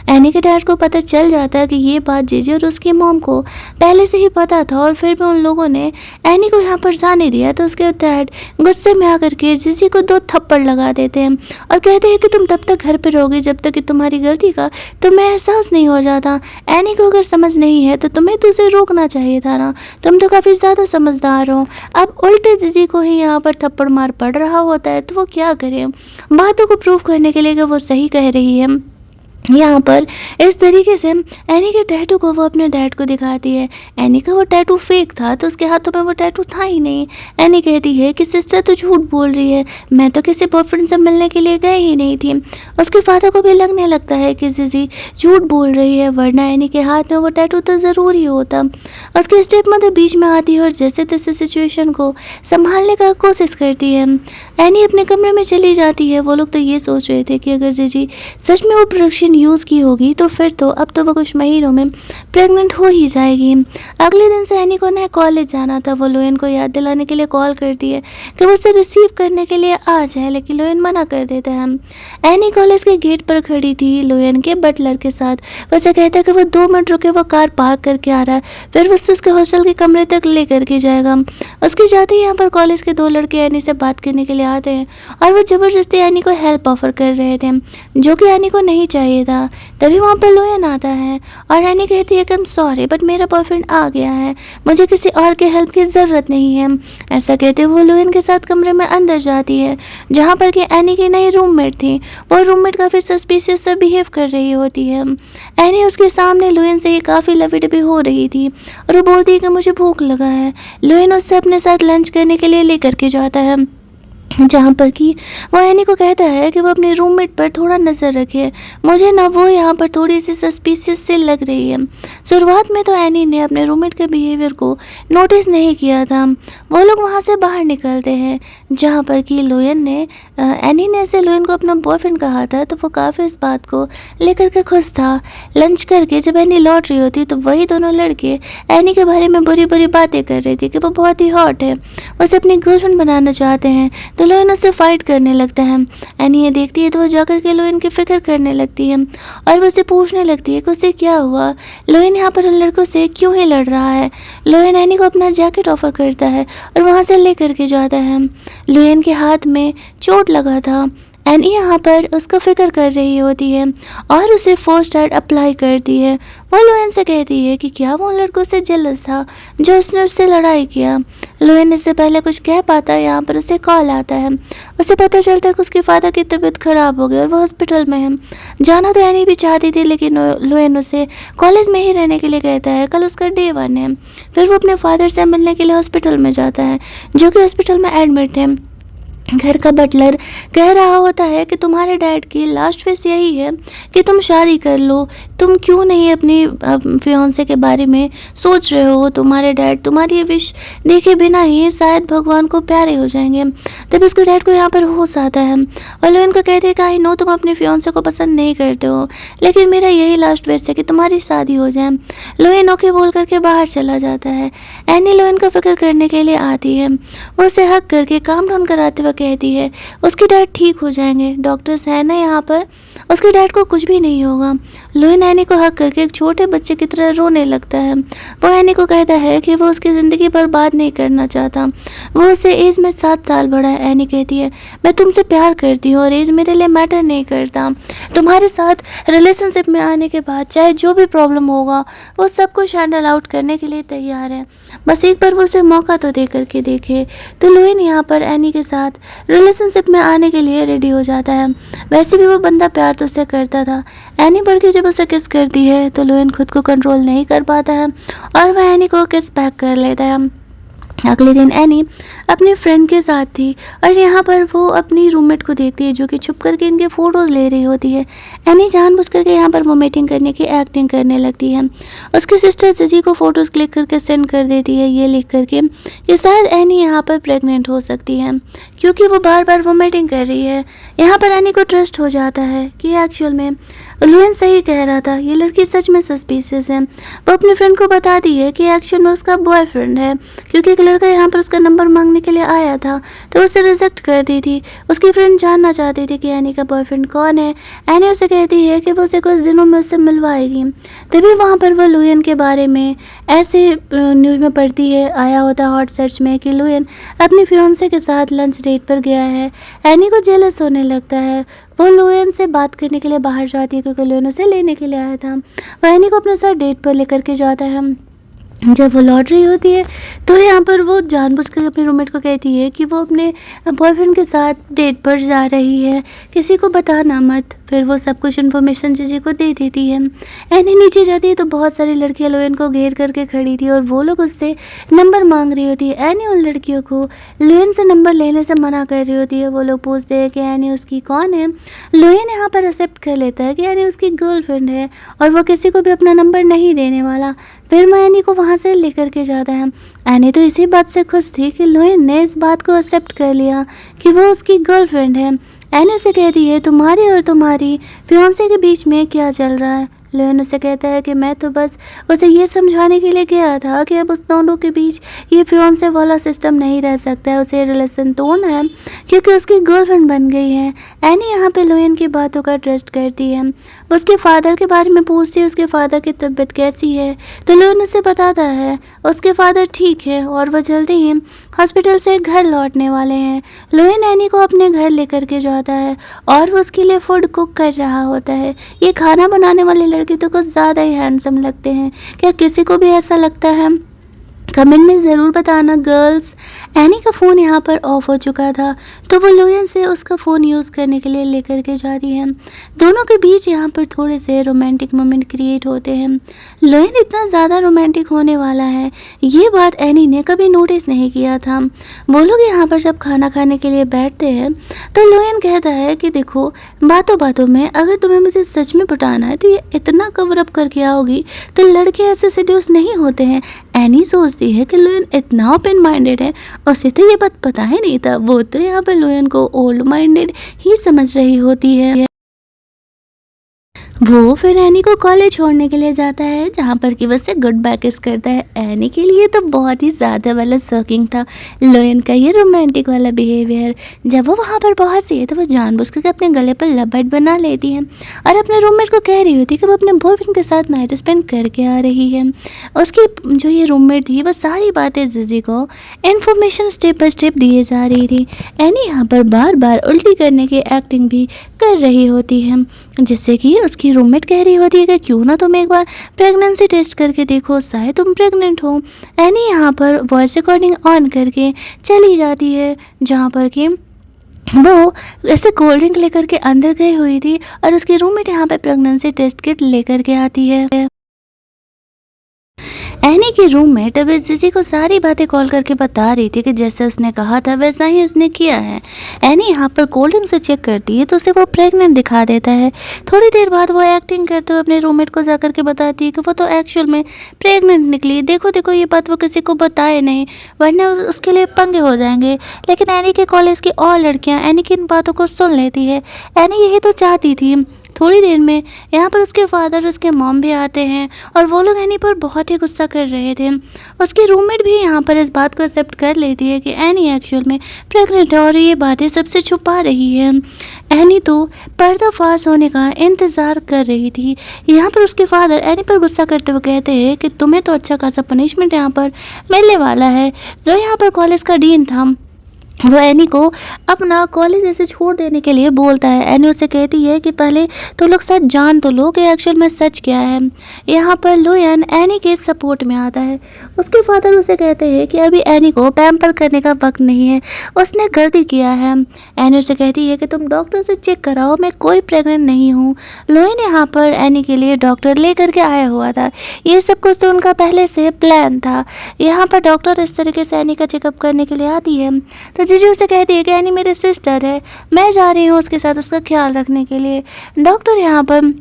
एनी के डैड को पता चल जाता है कि ये बात जीजी और उसकी मॉम को पहले से ही पता था और फिर भी उन लोगों ने एनी को यहाँ पर जाने दिया। तो उसके डैड गुस्से में आकर के जीजी को 2 थप्पड़ लगा देते हैं और कहते हैं कि तुम तब तक घर पर रहोगे जब तक कि तुम्हारी गलती का तुम्हें एहसास नहीं हो जाता। एनी को अगर समझ नहीं है तो तुम्हें तो उसे रोकना चाहिए था ना, तुम तो काफ़ी ज़्यादा समझदार हो। अब उल्टे जीजी को ही यहाँ पर थप्पड़ मार पड़ रहा होता है तो वो क्या करे, बातों को प्रूव करने के लिए कि वो सही कह रही है। यहाँ पर इस तरीके से एनी के टैटू को वो अपने डैड को दिखाती है। एनी का वो टैटू फेक था तो उसके हाथों में वो टैटू था ही नहीं। एनी कहती है कि सिस्टर तो झूठ बोल रही है, मैं तो किसी बॉयफ्रेंड से मिलने के लिए गई ही नहीं थी। उसके फादर को भी लगने लगता है कि जीजी झूठ बोल रही है, वरना एनी के हाथ में वो टैटू तो ज़रूर ही होता। उसकी स्टेप मदर बीच में आती है और जैसे तैसे सिचुएशन को संभालने का कोशिश करती है। एनी अपने कमरे में चली जाती है। वो लोग तो ये सोच रहे थे कि अगर जीजी सच में वो प्रोडक्शन यूज़ की होगी तो फिर तो अब तो वो कुछ महीनों में प्रेग्नेंट हो ही जाएगी। अगले दिन से एनी को नया कॉलेज जाना था। वो लोएन को याद दिलाने के लिए कॉल करती है कि वो उसे रिसीव करने के लिए आ जाए, लेकिन लोएन मना कर देता है। एनी कॉलेज के गेट पर खड़ी थी लोएन के बटलर के साथ। वैसे कहता है कि वो 2 मिनट रुके, वो कार पार्क करके आ रहा है, फिर वो उसके हॉस्टल के कमरे तक ले करके जाएगा। उसके जाते ही यहाँ पर कॉलेज के 2 लड़के एनी से बात करने के लिए आते हैं और वो ज़बरदस्ती एनी को हेल्प ऑफर कर रहे थे जो कि एनी को नहीं चाहिए था। तभी वहाँ पर लोएन आता है और एनी कहती है कि आई एम सॉरी बट मेरा बॉयफ्रेंड आ गया है, मुझे किसी और के हेल्प की ज़रूरत नहीं है। ऐसा कहते हुए वो लोएन के साथ कमरे में अंदर जाती है जहाँ पर कि एनी की नई रूममेट थी। वो रूममेट काफ़ी सस्पिशियस सा बिहेव कर रही होती है। एनी उसके सामने लोएन से काफ़ी लवी डबी हो रही थी और वो बोलती है कि मुझे भूख लगा है। लोएन उससे अपने साथ लंच करने के लिए लेकर के जाता है जहाँ पर कि वो एनी को कहता है कि वो अपने रूममेट पर थोड़ा नज़र रखे, मुझे ना वो यहाँ पर थोड़ी सी सस्पिशियस से लग रही है। शुरुआत में तो एनी ने अपने रूममेट के बिहेवियर को नोटिस नहीं किया था। वो लोग वहाँ से बाहर निकलते हैं जहाँ पर कि लोएन ने एनी ने ऐसे लोएन को अपना बॉयफ्रेंड कहा था तो वो काफ़ी इस बात को लेकर के खुश था। लंच करके जब एनी लौट रही होती तो वही दोनों लड़के एनी के बारे में बुरी बुरी बातें कर रही थी कि वो बहुत ही हॉट है, उसे अपनी गर्लफ्रेंड बनाना चाहते हैं। तो लोएन उससे फाइट करने लगता है। एनी ये देखती है तो वो जाकर के लोएन की फिक्र करने लगती है और वो उसे पूछने लगती है कि उसे क्या हुआ, लोएन यहाँ पर उन लड़कों से क्यों ही लड़ रहा है। लोएन एनी को अपना जैकेट ऑफर करता है और वहाँ से ले करके जाता है। लोएन के हाथ में चोट लगा था। एनी यहाँ पर उसका फिक्र कर रही होती है और उसे फर्स्ट एड अप्लाई करती है। वो लोएन से कहती है कि क्या वो उन लड़कों से जेलस था जो उसने उससे लड़ाई किया। लोएन इससे पहले कुछ कह पाता है यहाँ पर उसे कॉल आता है। उसे पता चलता है कि उसके फादर की तबीयत ख़राब हो गई और वो हॉस्पिटल में है। जाना तो एनी भी चाहती थी लेकिन लोएन उसे कॉलेज में ही रहने के लिए कहता है। कल उसका डे 1 है। फिर वो अपने फादर से मिलने के लिए हॉस्पिटल में जाता है जो कि हॉस्पिटल में एडमिट है। घर का बटलर कह रहा होता है कि तुम्हारे डैड की लास्ट विश यही है कि तुम शादी कर लो, तुम क्यों नहीं अपनी फियांसे के बारे में सोच रहे हो। तुम्हारे डैड तुम्हारी ये विश देखे बिना ही शायद भगवान को प्यारे हो जाएंगे। तब उसके डैड को यहाँ पर होश आता है और लोयन को कहते हैं कि आई नो तुम अपने फियांसे को पसंद नहीं करते हो, लेकिन मेरा यही लास्ट विश है कि तुम्हारी शादी हो जाए। लोयन ओके बोल करके बाहर चला जाता है। एनी लोयन का फिक्र करने के लिए आती है। वो उसे हक करके काम डाउन कराते हुए कहती है उसके डैड ठीक हो जाएंगे, डॉक्टर्स है ना यहाँ पर, उसके डैड को कुछ भी नहीं होगा। लोयन एनी को हक करके एक छोटे बच्चे की तरह रोने लगता है। वो एनी को कहता है कि वो उसकी ज़िंदगी बर्बाद नहीं करना चाहता, वो उससे एज में 7 साल बड़ा है। एनी कहती है मैं तुमसे प्यार करती हूँ और एज मेरे लिए मैटर नहीं करता। तुम्हारे साथ रिलेशनशिप में आने के बाद चाहे जो भी प्रॉब्लम होगा वो सब कुछ हैंडल आउट करने के लिए तैयार है, बस एक बार वो उसे मौका तो दे करके देखे। तो लोयन यहाँ पर एनी के साथ रिलेशनशिप में आने के लिए रेडी हो जाता है। वैसे भी वो बंदा प्यार तो उससे करता था। एनी बढ़ के जब उसे किस करती है तो लोयन खुद को कंट्रोल नहीं कर पाता है और वह एनी को किस बैक कर लेता है। अगले दिन एनी अपने फ्रेंड के साथ थी और यहाँ पर वो अपनी रूममेट को देखती है जो कि छुप करके इनके फ़ोटोज़ ले रही होती है। एनी जानबूझ करके यहाँ पर वोमिटिंग करने की एक्टिंग करने लगती है। उसकी सिस्टर जिजी को फ़ोटोज़ क्लिक करके सेंड कर देती है ये लिख करके कि शायद एनी यहाँ पर प्रेग्नेंट हो सकती है क्योंकि वो बार बार वोमिटिंग कर रही है। यहाँ पर एनी को ट्रस्ट हो जाता है कि एक्चुअल में लोयन सही कह रहा था, ये लड़की सच में सस्पिशियस है। वो अपने फ्रेंड को बताती है कि एक्चुअल में उसका बॉयफ्रेंड है क्योंकि एक लड़का यहाँ पर उसका नंबर मांगने के लिए आया था तो उसे रिजेक्ट कर दी थी। उसकी फ्रेंड जानना चाहती थी कि एनी का बॉयफ्रेंड कौन है। एनी उसे कहती है कि वो उसे कुछ दिनों में उससे मिलवाएगी। तभी वहाँ पर वो लोयन के बारे में ऐसे न्यूज़ में पढ़ती है, आया होता हॉट सर्च में कि लोयन अपनी फियांसे के साथ लंच डेट पर गया है। एनी को जेलस होने लगता है। वो लोयन से बात करने के लिए बाहर जाती है क्योंकि लोयन उसे लेने के लिए आया था। वो एनी को अपने साथ डेट पर लेकर के जाता है। जब वो लौट रही होती है तो यहाँ पर वो जानबूझकर अपने रूममेट को कहती है कि वो अपने बॉयफ्रेंड के साथ डेट पर जा रही है, किसी को बताना मत। फिर वो सब कुछ इन्फॉर्मेशन जीजी को दे देती है। एनी नीचे जाती है तो बहुत सारी लड़कियां लोयन को घेर करके खड़ी थी और वो लोग उससे नंबर मांग रही होती है। एनी उन लड़कियों को लोयन से नंबर लेने से मना कर रही होती है। वो लोग पूछते हैं कि एनी उसकी कौन है। लोयन यहाँ पर एक्सेप्ट कर लेता है कि एनी उसकी गर्लफ्रेंड है और वो किसी को भी अपना नंबर नहीं देने वाला। फिर वो एनी को वहाँ से लेकर के जाता है। एनी तो इसी बात से खुश थी कि लोयन ने इस बात को एक्सेप्ट कर लिया कि वो उसकी गर्लफ्रेंड है। एनी से कहती है तुम्हारी और तुम्हारी फियांसे के बीच में क्या चल रहा है। लोयन उसे कहता है कि मैं तो बस उसे ये समझाने के लिए गया था कि अब उस दोनों के बीच ये फियांसे वाला सिस्टम नहीं रह सकता है, उसे रिलेशन तोड़ना है क्योंकि उसकी गर्लफ्रेंड बन गई है। एनी यहाँ पे लोयन की बातों का ट्रस्ट करती है। वो उसके फादर के बारे में पूछती है उसके फादर की तबीयत कैसी है तो लोयन उसे बताता है उसके फादर ठीक है और वह जल्दी ही हॉस्पिटल से घर लौटने वाले हैं। लोयन एनी को अपने घर लेकर के जाता है और वो उसके लिए फूड कुक कर रहा होता है। ये खाना बनाने वाले लड़के तो कुछ ज़्यादा ही हैंडसम लगते हैं। क्या किसी को भी ऐसा लगता है? कमेंट में ज़रूर बताना गर्ल्स। एनी का फ़ोन यहाँ पर ऑफ हो चुका था तो वो लोयन से उसका फ़ोन यूज़ करने के लिए लेकर के जाती है। दोनों के बीच यहाँ पर थोड़े से रोमांटिक मोमेंट क्रिएट होते हैं। लोयन इतना ज़्यादा रोमांटिक होने वाला है ये बात एनी ने कभी नोटिस नहीं किया था। वो लोग यहाँ पर जब खाना खाने के लिए बैठते हैं तो लोयन कहता है कि देखो बातों बातों में अगर तुम्हें मुझे सच में पटाना है तो ये इतना कवर अप करके आओगी तो लड़के ऐसे सेड्यूस नहीं होते हैं। एनी सोचती है कि लोयन इतना ओपन माइंडेड है, उसे तो ये बात पता ही नहीं था। वो तो यहाँ पर लोयन को ओल्ड माइंडेड ही समझ रही होती है। वो फिर एनी को कॉलेज छोड़ने के लिए जाता है जहाँ पर कि वो से गुड बाय किस करता है। एनी के लिए तो बहुत ही ज़्यादा वाला शॉकिंग था लोयन का ये रोमांटिक वाला बिहेवियर। जब वो वहाँ पर पहुँचती है तो वो जानबूझ करके अपने गले पर लपेट बना लेती है और अपने रूममेट को कह रही होती है कि वो अपने बॉयफ्रेंड के साथ नाइट स्पेंड करके आ रही है। उसकी जो ये रूममेट थी वो सारी बातें जीजी को इन्फॉर्मेशन स्टेप बाय स्टेप दिए जा रही थी। एनी यहाँ पर बार बार उल्टी करने की एक्टिंग भी कर रही होती है जिससे कि उसकी रूममेट कह रही होती है कि क्यों ना तुम एक बार प्रेगनेंसी टेस्ट करके देखो, शायद तुम प्रेग्नेंट हो। एनी यहाँ पर वॉइस रिकॉर्डिंग ऑन करके चली जाती है जहाँ पर कि वो ऐसे कोल्ड ड्रिंक लेकर के अंदर गई हुई थी और उसकी रूममेट यहाँ पे प्रेगनेंसी टेस्ट किट लेकर के आती है। एनी की रूममेट अब जीजी को सारी बातें कॉल करके बता रही थी कि जैसे उसने कहा था वैसा ही उसने किया है। एनी यहाँ पर कोल्ड ड्रिंक से चेक करती है तो उसे वो प्रेग्नेंट दिखा देता है। थोड़ी देर बाद वो एक्टिंग करते हुए अपने रूममेट को जाकर के बताती है कि वो तो एक्चुअल में प्रेग्नेंट निकली। देखो देखो ये बात वो किसी को बताए नहीं वरना उसके लिए पंगे हो जाएंगे। लेकिन एनी के कॉलेज की और लड़कियाँ एनी की इन बातों को सुन लेती है। एनी यही तो चाहती थी। थोड़ी देर में यहाँ पर उसके फादर उसके मॉम भी आते हैं और वो लोग एनी पर बहुत ही गुस्सा कर रहे थे। उसकी रूममेट भी यहाँ पर इस बात को एक्सेप्ट कर लेती है कि एनी एक्चुअल में प्रेग्नेंट है और ये बातें सबसे छुपा रही है। एनी तो पर्दाफाश होने का इंतज़ार कर रही थी। यहाँ पर उसके फादर एनी पर गुस्सा करते हुए कहते हैं कि तुम्हें तो अच्छा खासा पनिशमेंट यहाँ पर मिलने वाला है। जो यहाँ पर कॉलेज का डीन था वो एनी को अपना कॉलेज ऐसे छोड़ देने के लिए बोलता है। एनी उससे कहती है कि पहले तो लोग सच जान तो लो कि एक्चुअल में सच क्या है। यहाँ पर लुयन एनी के सपोर्ट में आता है। उसके फादर उसे कहते हैं कि अभी एनी को पैम्पर करने का वक्त नहीं है, उसने गलती किया है। एनी उसे कहती है कि तुम डॉक्टर से चेक कराओ, मैं कोई प्रेग्नेंट नहीं हूँ। लुयन यहाँ पर एनी के लिए डॉक्टर लेकर के आया हुआ था। ये सब कुछ तो उनका पहले से प्लान था। यहाँ पर डॉक्टर इस तरीके से एनी का चेकअप करने के लिए आती है तो जीजू उसे कहती है कि एनी मेरी सिस्टर है, मैं जा रही हूँ उसके साथ उसका ख्याल रखने के लिए। डॉक्टर यहाँ पर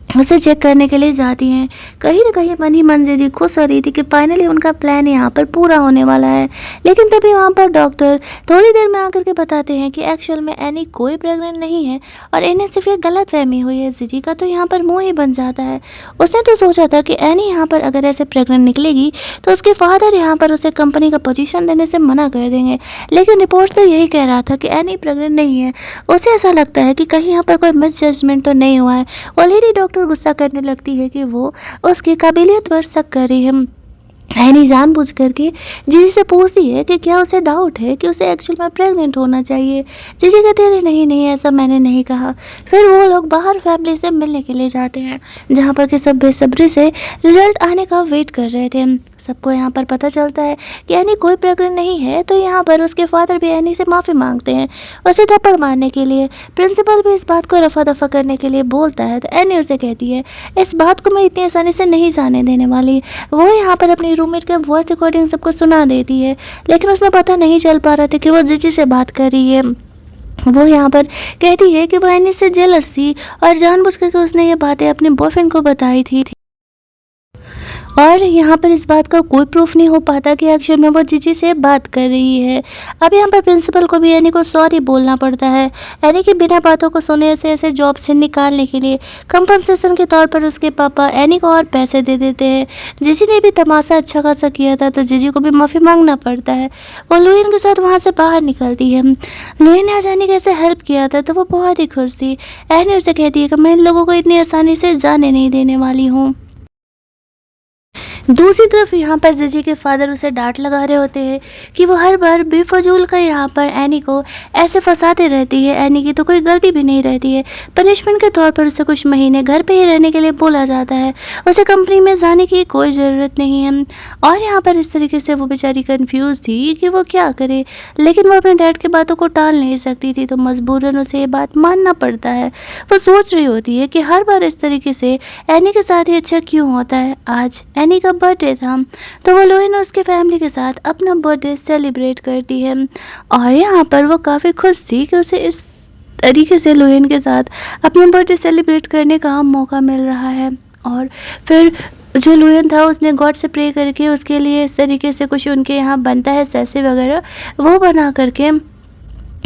उसे चेक करने के लिए जाती हैं। कहीं ना कहीं मन ही मन जीजी खुश हो रही थी कि फाइनली उनका प्लान यहाँ पर पूरा होने वाला है। लेकिन तभी वहाँ पर डॉक्टर थोड़ी देर में आकर के बताते हैं कि एक्चुअल में एनी कोई प्रेग्नेंट नहीं है और इन्हें सिर्फ एक गलत फहमी हुई है। जीजी का तो यहाँ पर मुँह ही बन जाता है। उसने तो सोचा था कि एनी यहाँ पर अगर ऐसे प्रेग्नेंट निकलेगी तो उसके फादर यहाँ पर उसे कंपनी का पोजीशन देने से मना कर देंगे। लेकिन रिपोर्ट तो यही कह रहा था कि एनी प्रेग्नेंट नहीं है। उसे ऐसा लगता है कि कहीं यहाँ पर कोई मिस जजमेंट तो नहीं हुआ है। ऑलरेडी डॉक्टर गुस्सा करने लगती है कि वो उसकी काबिलियत पर शक कर रही है। एनी जानबूझ करके जीजी से पूछती है कि क्या उसे डाउट है कि उसे एक्चुअल में प्रेग्नेंट होना चाहिए। जीजी कहते हैं नहीं नहीं ऐसा मैंने नहीं कहा। फिर वो लोग बाहर फैमिली से मिलने के लिए जाते हैं जहाँ पर कि सब बेसब्री से रिजल्ट आने का वेट कर रहे थे। सबको यहाँ पर पता चलता है कि एनी कोई प्रेग्नेंट नहीं है तो यहाँ पर उसके फादर भी एनी से माफ़ी मांगते हैं उसे थप्पड़ मारने के लिए। प्रिंसिपल भी इस बात को रफा दफा करने के लिए बोलता है तो एनी उसे कहती है इस बात को मैं इतनी आसानी से नहीं जाने देने वाली। वो यहाँ पर अपनी रूममेट के वॉइस रिकॉर्डिंग सबको सुना देती है लेकिन उसमें पता नहीं चल पा रहा था कि वो जीजी से बात कर रही है। वो यहाँ पर कहती है कि वो एनी से जेलस थी और जानबूझ करके उसने ये बातें अपने बॉयफ्रेंड को बताई थी और यहाँ पर इस बात का कोई प्रूफ नहीं हो पाता कि एक्चुअल में वो जीजी से बात कर रही है। अब यहाँ पर प्रिंसिपल को भी एनी को सॉरी बोलना पड़ता है। एनी की बिना बातों को सुने ऐसे जॉब से निकालने के लिए कंपनसेशन के तौर पर उसके पापा एनी को और पैसे दे देते हैं। जीजी ने भी तमाशा अच्छा खासा किया था तो जीजी को भी माफ़ी मांगना पड़ता है। वो लुइन के साथ वहाँ से बाहर निकलती है। लुइन ने आज एनी को ऐसे हेल्प किया था तो वो बहुत ही खुश थी। एनी उसे कहती है कि मैं इन लोगों को इतनी आसानी से जाने नहीं देने वाली हूँ। दूसरी तरफ यहाँ पर जीजी के फादर उसे डांट लगा रहे होते हैं कि वो हर बार बेफजूल का यहाँ पर एनी को ऐसे फंसाते रहती है। एनी की तो कोई गलती भी नहीं रहती है। पनिशमेंट के तौर पर उसे कुछ महीने घर पे ही रहने के लिए बोला जाता है। उसे कंपनी में जाने की कोई ज़रूरत नहीं है। और यहाँ पर इस तरीके से वो बेचारी कन्फ्यूज़ थी कि वो क्या करे लेकिन वो अपने डैड की बातों को टाल नहीं सकती थी तो मजबूरन उसे ये बात मानना पड़ता है। वो सोच रही होती है कि हर बार इस तरीके से एनी के साथ ही अच्छा क्यों होता है। आज एनी का बर्थडे था तो वो लुइन उसके फैमिली के साथ अपना बर्थडे सेलिब्रेट करती है और यहाँ पर वो काफ़ी खुश थी कि उसे इस तरीके से लुइन के साथ अपना बर्थडे सेलिब्रेट करने का मौका मिल रहा है। और फिर जो लुइन था उसने गॉड से प्रे करके उसके लिए इस तरीके से कुछ उनके यहाँ बनता है सैसे वगैरह वो बना करके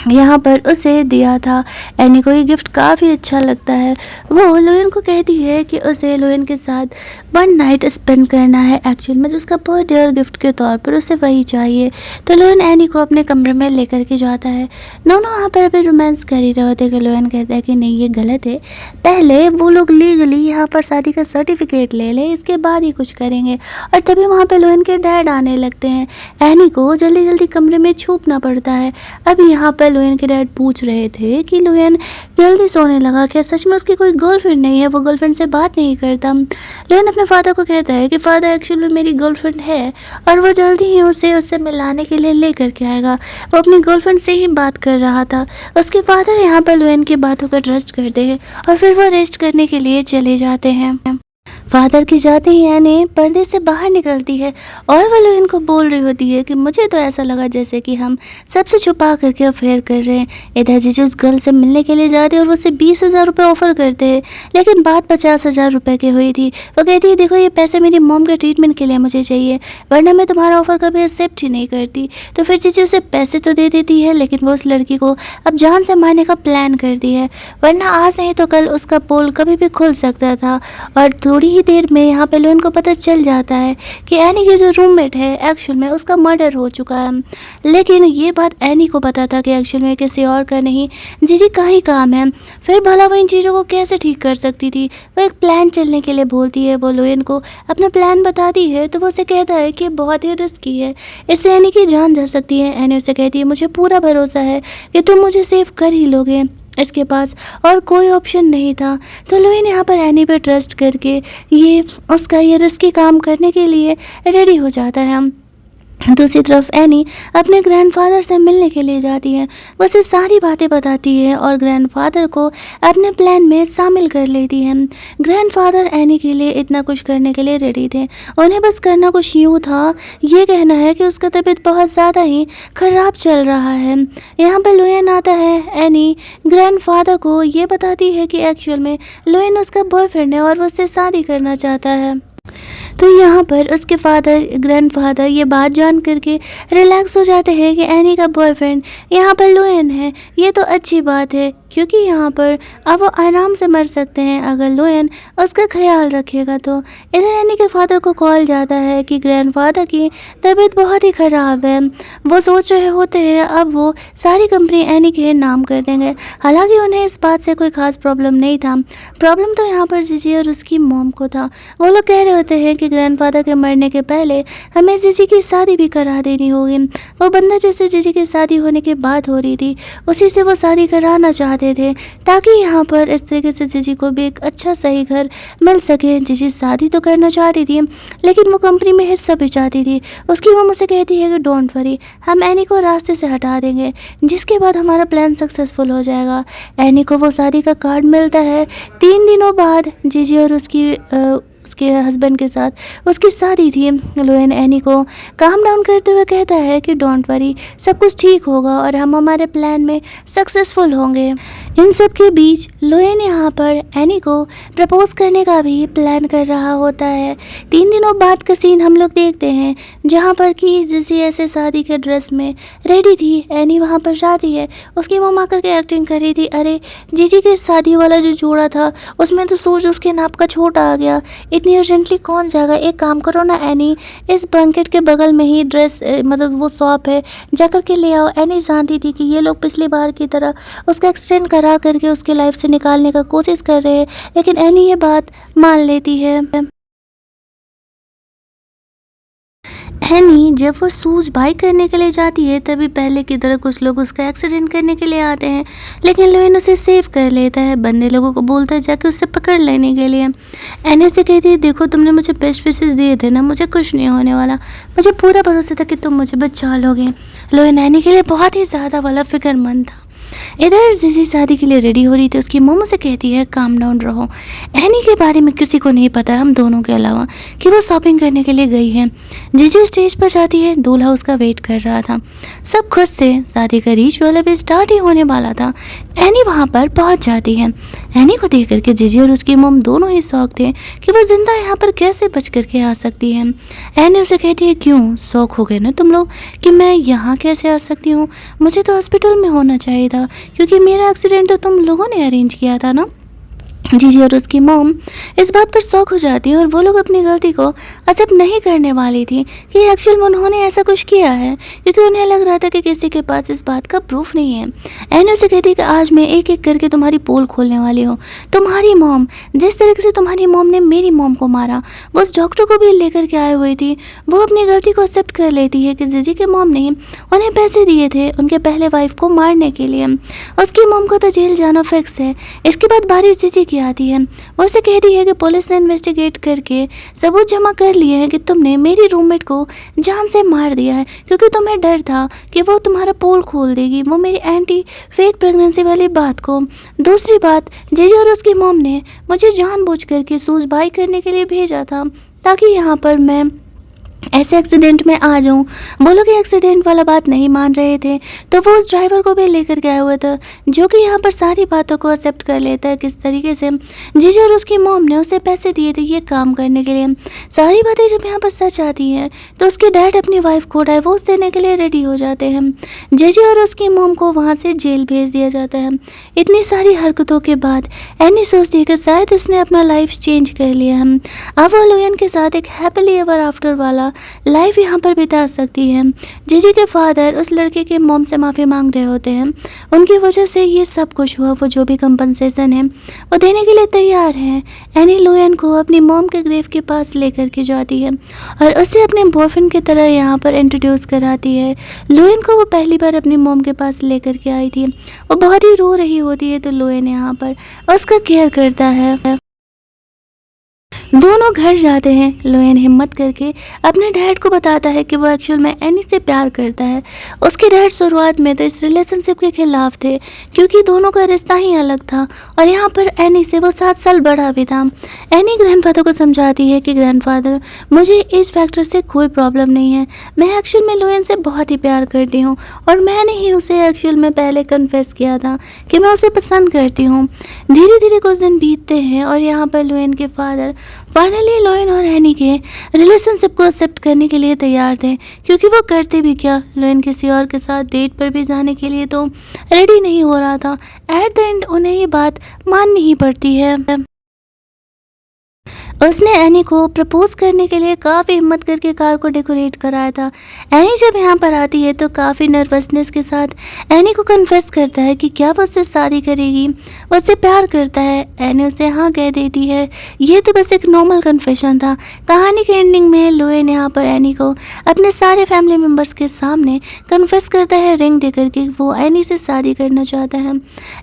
यहाँ पर उसे दिया था। एनी को ये गिफ्ट काफ़ी अच्छा लगता है। वो लुइन को कहती है कि उसे लुइन के साथ 1 नाइट स्पेंड करना है एक्चुअल में जो उसका बर्थडे और गिफ्ट के तौर पर उसे वही चाहिए। तो लुइन एनी को अपने कमरे में लेकर के जाता है। दोनों वहाँ पर अभी रोमांस कर ही रहे होते कि लुइन कहता है कि नहीं ये गलत है, पहले वो लोग लीगली यहाँ पर शादी का सर्टिफिकेट ले लें इसके बाद ही कुछ करेंगे। और तभी वहाँ पर लुइन के डैड आने लगते हैं। एनी को जल्दी जल्दी कमरे में छुपना पड़ता है। अब यहाँ पर लुइन के डैड पूछ रहे थे कि लुइन जल्दी सोने लगा, क्या सच में उसकी कोई गर्लफ्रेंड नहीं है, वो गर्लफ्रेंड से बात नहीं करता। लुइन अपने फादर को कहता है कि फादर एक्चुअली मेरी गर्लफ्रेंड है और वो जल्दी ही उसे उससे मिलाने के लिए लेकर के आएगा। वो अपनी गर्लफ्रेंड से ही बात कर रहा था। उसके फादर यहाँ पर लुइन की बातों का ट्रस्ट करते हैं और फिर वो रेस्ट करने के लिए चले जाते हैं। फादर की जाते ही एनी पर्दे से बाहर निकलती है और वो लोयन को बोल रही होती है कि मुझे तो ऐसा लगा जैसे कि हम सबसे छुपा करके अफेयर कर रहे हैं। इधर जीजी उस गर्ल से मिलने के लिए जाते हैं और उसे 20,000 रुपये ऑफर करते हैं, लेकिन बात 50,000 रुपये की हुई थी। वो कहती है देखो ये पैसे मेरी मॉम के ट्रीटमेंट के लिए मुझे चाहिए, वरना मैं तुम्हारा ऑफर कभी एक्सेप्ट ही नहीं करती। तो फिर जीजी उसे पैसे तो दे देती है, लेकिन वो उस लड़की को अब जान से मारने का प्लान करती है, वरना आज नहीं तो कल उसका पोल कभी भी खुल सकता था। और थोड़ी ही देर में यहाँ पे लोयन को पता चल जाता है कि एनी की जो रूममेट है एक्चुअल में उसका मर्डर हो चुका है, लेकिन ये बात एनी को पता था कि एक्चुअल में किसी और का नहीं, जीजी का ही काम है। फिर भला वो इन चीज़ों को कैसे ठीक कर सकती थी। वो एक प्लान चलने के लिए बोलती है, वो लोयन को अपना प्लान बताती है तो वो उसे कहता है कि बहुत ही रिस्की है, इससे एनी की जान जा सकती है। एनी उसे कहती है मुझे पूरा भरोसा है कि तुम मुझे सेव कर ही लोगे। इसके पास और कोई ऑप्शन नहीं था, तो लोयन यहाँ पर एनी पे ट्रस्ट करके ये उसका ये रिस्की काम करने के लिए रेडी हो जाता है। दूसरी तरफ एनी अपने ग्रैंडफादर से मिलने के लिए जाती है, वो उसे सारी बातें बताती है और ग्रैंडफादर को अपने प्लान में शामिल कर लेती है। ग्रैंडफादर एनी के लिए इतना कुछ करने के लिए रेडी थे, उन्हें बस करना कुछ यूँ था, ये कहना है कि उसका तबीयत बहुत ज़्यादा ही ख़राब चल रहा है। यहाँ पर लोयन आता है, एनी ग्रैंडफादर को ये बताती है कि एक्चुअल में लोयन उसका बॉयफ्रेंड है और वो उससे शादी करना चाहता है। तो यहाँ पर उसके ग्रैंडफादर ये बात जान करके रिलैक्स हो जाते हैं कि एनी का बॉयफ्रेंड यहाँ पर लोयन है। ये तो अच्छी बात है, क्योंकि यहाँ पर अब वो आराम से मर सकते हैं अगर लोयन उसका ख्याल रखेगा। तो इधर एनी के फादर को कॉल जाता है कि ग्रैंडफादर की तबीयत बहुत ही ख़राब है। वो सोच रहे होते हैं अब वो सारी कंपनी एनी के नाम कर देंगे, हालांकि उन्हें इस बात से कोई ख़ास प्रॉब्लम नहीं था। प्रॉब्लम तो यहाँ पर जीजी और उसकी मॉम को था। वो लोग कह रहे होते हैं कि ग्रैंडफादर के मरने के पहले हमें जीजी की शादी भी करा देनी होगी। वो बंदा जैसे जीजी की शादी होने के बाद हो रही थी उसी से वो शादी कराना चाहते थे, ताकि यहाँ पर इस तरीके से जीजी को भी एक अच्छा सही घर मिल सके। जीजी शादी तो करना चाहती थी, लेकिन वो कंपनी में हिस्सा भी चाहती थी। उसकी मम्मी से कहती है कि डोंट वरी, हम एनी को रास्ते से हटा देंगे, जिसके बाद हमारा प्लान सक्सेसफुल हो जाएगा। एनी को वो शादी का कार्ड मिलता है। 3 दिनों बाद जीजी और उसके हस्बैंड के साथ उसकी शादी थी। लोयन एनी को काम डाउन करते हुए कहता है कि डोंट वरी, सब कुछ ठीक होगा और हम हमारे प्लान में सक्सेसफुल होंगे। इन सब के बीच लोयन यहाँ पर एनी को प्रपोज करने का भी प्लान कर रहा होता है। 3 दिनों बाद का सीन हम लोग देखते हैं, जहाँ पर कि जिसी ऐसे शादी के ड्रेस में रेडी थी। एनी वहाँ पर जाती है, उसकी मम्मा करके एक्टिंग कर रही थी, अरे जीजी के शादी वाला जो जोड़ा था उसमें तो सूज उसके नाप का छोटा आ गया, इतनी अर्जेंटली कौन जाएगा, एक काम करो ना एनी, इस बैंकेट के बगल में ही ड्रेस मतलब वो शॉप है, जा कर के ले आओ। एनी जानती थी कि ये लोग पिछली बार की तरह उसका एक्सटेंड करा करके उसके लाइफ से निकालने का कोशिश कर रहे हैं, लेकिन एनी ये बात मान लेती है। एनी जब वो शूज़ बाई करने के लिए जाती है तभी पहले की तरह कुछ लोग उसका एक्सीडेंट करने के लिए आते हैं, लेकिन लोयन उसे सेव कर लेता है। बंदे लोगों को बोलता है जाके उससे पकड़ लेने के लिए। एनी से कहती है देखो तुमने मुझे बेस्ट विशेस दिए थे ना, मुझे कुछ नहीं होने वाला, मुझे पूरा भरोसा था कि तुम मुझे बचा लोगे। लोयन एनी के लिए बहुत ही ज़्यादा वाला फिक्रमंद था। इधर जीजी शादी के लिए रेडी हो रही थी, उसकी मम्मी से कहती है काम डाउन रहो, एनी के बारे में किसी को नहीं पता हम दोनों के अलावा कि वो शॉपिंग करने के लिए गई है। जीजी स्टेज पर जाती है, दूल्हा उसका वेट कर रहा था, सब खुश थे, शादी का रिचुअल अभी स्टार्ट ही होने वाला था। एनी वहाँ पर पहुँच जाती है। एनी को देख करके जीजी और उसकी मम दोनों ही शौक थे कि वो जिंदा यहाँ पर कैसे बच करके आ सकती है। एनी उसे कहती है क्यों शौक हो गए ना तुम लोग कि मैं यहाँ कैसे आ सकती हूँ, मुझे तो हॉस्पिटल में होना चाहिए था, क्योंकि मेरा एक्सीडेंट तो तुम लोगों ने अरेंज किया था ना। जीजी और उसकी मॉम इस बात पर शौक हो जाती है और वो लोग अपनी गलती को एक्सेप्ट नहीं करने वाली थी कि एक्चुअल में उन्होंने ऐसा कुछ किया है, क्योंकि उन्हें लग रहा था कि किसी के पास इस बात का प्रूफ नहीं है। एनी से कहती है कि आज मैं एक एक करके तुम्हारी पोल खोलने वाली हूँ। तुम्हारी मॉम, जिस तरीके से तुम्हारी मॉम ने मेरी मॉम को मारा, वो उस डॉक्टर को भी लेकर के आए हुई थी, वो अपनी गलती को एक्सेप्ट कर लेती है कि जीजी के मॉम ने उन्हें पैसे दिए थे उनके पहले वाइफ को मारने के लिए। उसकी मॉम को तो जेल जाना फिक्स है। इसके बाद बारी जीजी की आती है। वो उसे कहती है कि पुलिस ने इन्वेस्टिगेट करके सबूत जमा कर लिए हैं कि तुमने मेरी रूममेट को जान से मार दिया है, क्योंकि तुम्हें डर था कि वो तुम्हारा पोल खोल देगी, वो मेरी एंटी फेक प्रेगनेंसी वाली बात को। दूसरी बात, जेजे और उसकी मॉम ने मुझे जानबूझ करके सूझबाई करने के लिए भेजा था ताकि यहाँ पर मैं ऐसे एक्सीडेंट में आ जाऊं। वो लोग एक्सीडेंट वाला बात नहीं मान रहे थे, तो वो उस ड्राइवर को भी लेकर के आया हुआ था, जो कि यहाँ पर सारी बातों को एक्सेप्ट कर लेता है किस तरीके से जीजू और उसकी मॉम ने उसे पैसे दिए थे ये काम करने के लिए। सारी बातें जब यहाँ पर सच आती हैं तो उसके डैड अपनी वाइफ को डाइवोर्स देने के लिए रेडी हो जाते हैं। जीजू और उसकी मॉम को वहाँ से जेल भेज दिया जाता है। इतनी सारी हरकतों के बाद एनी सोचती है कि शायद उसने अपना लाइफ चेंज कर लिया है, अब वो लुयन के साथ एक हैप्पीली एवर आफ्टर वाला लाइफ यहाँ पर बिता सकती है। जीजी के फादर उस लड़के के मॉम से माफ़ी मांग रहे होते हैं, उनकी वजह से ये सब कुछ हुआ। वो जो भी कंपनसेशन है वो देने के लिए तैयार है। एनी लुयन को अपनी मॉम के ग्रेव के पास लेकर के जाती है और उसे अपने बॉयफ्रेंड की तरह यहाँ पर इंट्रोड्यूस कराती है। लुयन को वो पहली बार अपनी मॉम के पास लेकर के आई थी, वो बहुत ही रो रही होती है, तो लुयन यहाँ पर उसका केयर करता है। दोनों घर जाते हैं। लुयन हिम्मत करके अपने डैड को बताता है कि वो एक्चुअल में एनी से प्यार करता है। उसके डैड शुरुआत में तो इस रिलेशनशिप के खिलाफ थे, क्योंकि दोनों का रिश्ता ही अलग था और यहाँ पर एनी से वो 7 साल बड़ा भी था। एनी ग्रैंडफादर को समझाती है कि ग्रैंडफादर, मुझे एज फैक्टर से कोई प्रॉब्लम नहीं है, मैं एक्चुअल में लुयन से बहुत ही प्यार करती हूँ और मैंने ही उसे एक्चुअल में पहले कन्फेस किया था कि मैं उसे पसंद करती हूँ। धीरे धीरे कुछ दिन बीतते हैं और यहाँ पर लुयन के फादर फाइनली लुयन और एनी के रिलेशनशिप को एक्सेप्ट करने के लिए तैयार थे, क्योंकि वो करते भी क्या, लुयन किसी और के साथ डेट पर भी जाने के लिए तो रेडी नहीं हो रहा था। एट द एंड उन्हें ये बात माननी ही पड़ती है। उसने एनी को प्रपोज करने के लिए काफ़ी हिम्मत करके कार को डेकोरेट कराया था। एनी जब यहाँ पर आती है तो काफ़ी नर्वसनेस के साथ एनी को कन्फेस करता है कि क्या वो उससे शादी करेगी, वो उससे प्यार करता है। एनी उसे हाँ कह देती है। ये तो बस एक नॉर्मल कन्फेशन था। कहानी के एंडिंग में लुयन यहाँ पर एनी को अपने सारे फैमिली मेम्बर्स के सामने कन्फेस करता है रिंग दे करके वो एनी से शादी करना चाहता है।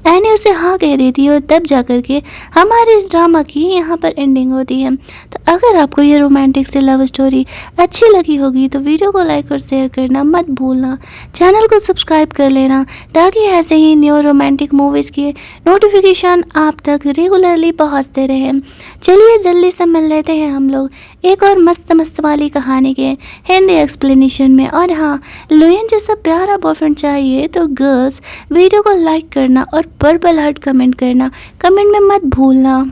एनी उसे हाँ कह देती है और तब जा करके हमारे इस ड्रामा की यहाँ पर एंडिंग होती है। तो अगर आपको ये रोमांटिक से लव स्टोरी अच्छी लगी होगी तो वीडियो को लाइक और शेयर करना मत भूलना। चैनल को सब्सक्राइब कर लेना ताकि ऐसे ही न्यू रोमांटिक मूवीज़ के नोटिफिकेशन आप तक रेगुलरली पहुंचते रहें। चलिए जल्दी से मिल लेते हैं हम लोग एक और मस्त मस्त वाली कहानी के हिंदी एक्सप्लेनेशन में। और हाँ, लुयन जैसा प्यारा बॉयफ्रेंड चाहिए तो गर्ल्स वीडियो को लाइक करना और पर्पल हार्ट कमेंट करना कमेंट में मत भूलना।